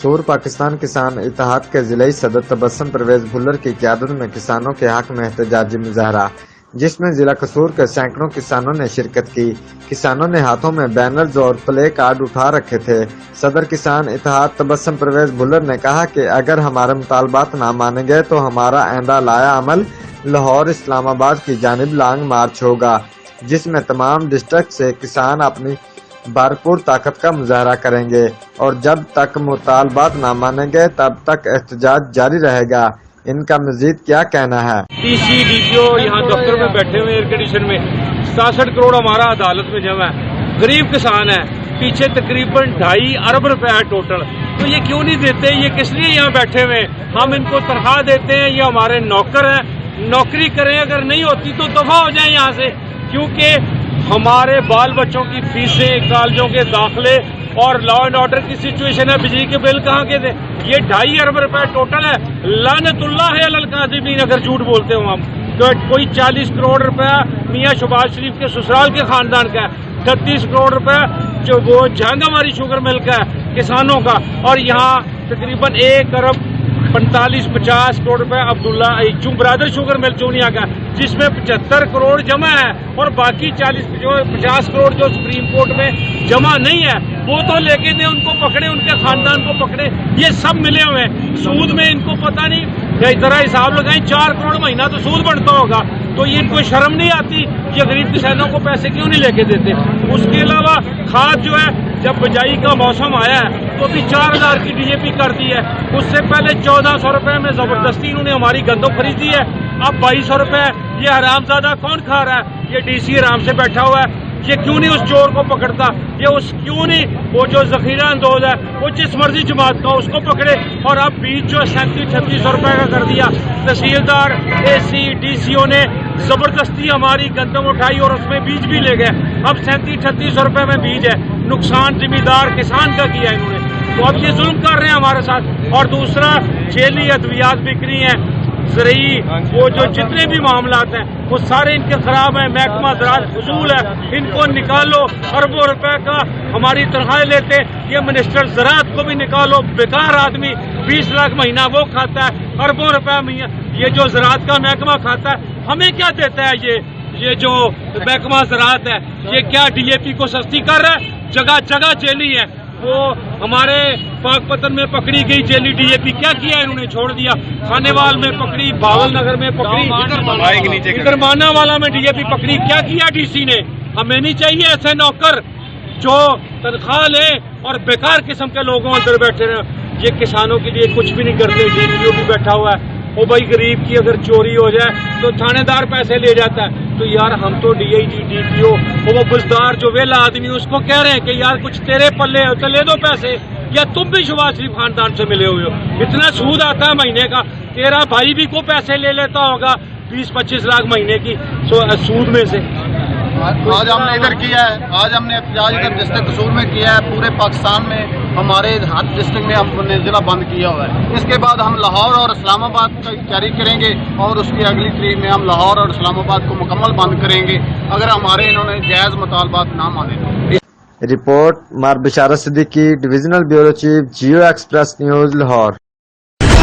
قصور پاکستان کسان اتحاد کے ضلعی صدر تبسم پرویز بھلر کی قیادت میں کسانوں کے حق میں احتجاجی مظاہرہ، جس میں ضلع قصور کے سینکڑوں کسانوں نے شرکت کی۔ کسانوں نے ہاتھوں میں بینرز اور پلے کارڈ اٹھا رکھے تھے۔ صدر کسان اتحاد تبسم پرویز بھلر نے کہا کہ اگر ہمارے مطالبات نہ مانے گئے تو ہمارا آئندہ لایا عمل لاہور اسلام آباد کی جانب لانگ مارچ ہوگا، جس میں تمام ڈسٹرکٹ سے کسان اپنی بھرپور طاقت کا مظاہرہ کریں گے اور جب تک مطالبات نہ مانیں گے تب تک احتجاج جاری رہے گا۔ ان کا مزید کیا کہنا ہے؟ ڈی سی ڈی پی او یہاں دفتر میں بیٹھے ہوئے ایئر کنڈیشن میں 67 کروڑ ہمارا عدالت میں جمع ہے، غریب کسان ہے، پیچھے تقریباً 2.5 ارب روپے ہے ٹوٹل، تو یہ کیوں نہیں دیتے؟ یہ کس لیے یہاں بیٹھے ہوئے؟ ہم ان کو تنخواہ دیتے ہیں، یہ ہمارے نوکر ہیں، نوکری کریں، اگر نہیں ہوتی تو دفع ہو جائیں یہاں سے، کیونکہ ہمارے بال بچوں کی فیسیں، کالجوں کے داخلے اور لا اینڈ آرڈر کی سچویشن ہے۔ بجلی کے بل کہاں کے تھے؟ یہ 2.5 ارب روپے ٹوٹل ہے۔ لعنت اللہ علی الکاذبین، اگر جھوٹ بولتے ہوں ہم تو کوئی 40 کروڑ روپے میاں شہباز شریف کے سسرال کے خاندان کا ہے، 36 کروڑ روپے جو وہ جہانگ ہماری شوگر مل کا ہے کسانوں کا، اور یہاں تقریباً 1 ارب 45-50 کروڑ روپے عبداللہ ایچو برادر شوگر مل چونیا کا، جس میں 75 کروڑ جمع ہے اور باقی 40-50 کروڑ جو سپریم کورٹ میں جمع نہیں ہے وہ تو لے کے دیں، ان کو پکڑے، ان کے خاندان کو پکڑے۔ یہ سب ملے ہوئے ہیں سود میں، ان کو پتہ نہیں، ذرا حساب لگائیں 4 کروڑ مہینہ تو سود بڑھتا ہوگا، تو یہ کوئی شرم نہیں آتی؟ یہ غریب کسانوں کو پیسے کیوں نہیں لے کے دیتے؟ اس کے علاوہ کھاد جو ہے، جب بجائی کا موسم آیا ہے تو بھی 4000 کی ڈی اے پی کر دی ہے، اس سے پہلے 1400 روپے میں زبردستی انہوں نے ہماری گندم خریدی ہے، اب 2200 روپے۔ یہ حرام زادہ کون کھا رہا ہے؟ یہ ڈی سی آرام سے بیٹھا ہوا ہے۔ یہ کیوں نہیں اس چور کو پکڑتا؟ یہ کیوں نہیں وہ جو ذخیرہ اندوز ہے وہ جس مرضی جماعت کا اس کو پکڑے؟ اور اب بیج جو 37-36 روپے کا کر دیا، تحصیلدار، اے سی، ڈی سی او نے زبردستی ہماری گندم اٹھائی اور اس میں بیج بھی لے گئے۔ اب 37-36 روپے میں بیج ہے، نقصان ذمہ دار کسان کا کیا انہوں نے، تو اب یہ ظلم کر رہے ہیں ہمارے ساتھ۔ اور دوسرا، جیلی ادویات بک رہی ہیں، زرعی وہ جو جتنے بھی معاملات ہیں وہ سارے ان کے خراب ہیں، محکمہ زراعت فضول ہے، ان کو نکالو۔ اربوں روپے کا ہماری تنخواہیں لیتے، یہ منسٹر زراعت کو بھی نکالو، بیکار آدمی 20 لاکھ مہینہ وہ کھاتا ہے، اربوں روپے یہ جو زراعت کا محکمہ کھاتا ہے، ہمیں کیا دیتا ہے؟ یہ جو محکمہ زراعت ہے یہ کیا ڈی اے پی کو سستی کر رہا ہے؟ جگہ جگہ جیلی ہے، وہ ہمارے پاک پتن میں پکڑی گئی جیلی ڈی اے پی کیا کیا انہوں نے؟ چھوڑ دیا۔ کھانے وال میں پکڑی، باول نگر میں پکڑی، درمانہ والا میں ڈی اے پی پکڑی، کیا کیا ڈی سی نے؟ ہمیں نہیں چاہیے ایسے نوکر جو تنخواہ لیں اور بیکار قسم کے لوگوں اندر بیٹھے رہے۔ یہ کسانوں کے لیے کچھ بھی نہیں کرتے۔ ڈی پی او بھی بیٹھا ہوا ہے، وہ بھائی غریب کی اگر چوری ہو جائے تو تھانے دار پیسے لے جاتا ہے، تو یار ہم تو D I G, D P او، وہ بزدار جو ویلا آدمی اس کو کہہ رہے ہیں کہ یار کچھ تیرے پلے ہو تو لے دو پیسے، یا تم بھی شہباز شریف خاندان سے ملے ہوئے ہو، اتنا سود آتا ہے مہینے کا، تیرا بھائی بھی کو پیسے لے لیتا ہوگا 20-25 لاکھ مہینے کی سود میں سے۔ آج ہم نے ادھر کیا ہے، آج ہم نے احتجاج ادھر ڈسٹرکٹ قصور میں کیا ہے، پورے پاکستان میں ہمارے ہر ڈسٹرکٹ میں ہم نے ضلع بند کیا ہوا ہے۔ اس کے بعد ہم لاہور اور اسلام آباد کا جاری کریں گے اور اس کی اگلی تاریخ میں ہم لاہور اور اسلام آباد کو مکمل بند کریں گے اگر ہمارے انہوں نے جائز مطالبات نہ مانے تو۔ رپورٹ مار Bisharat Siddiqui, divisional bureau chief, Geo Express News, Lahore.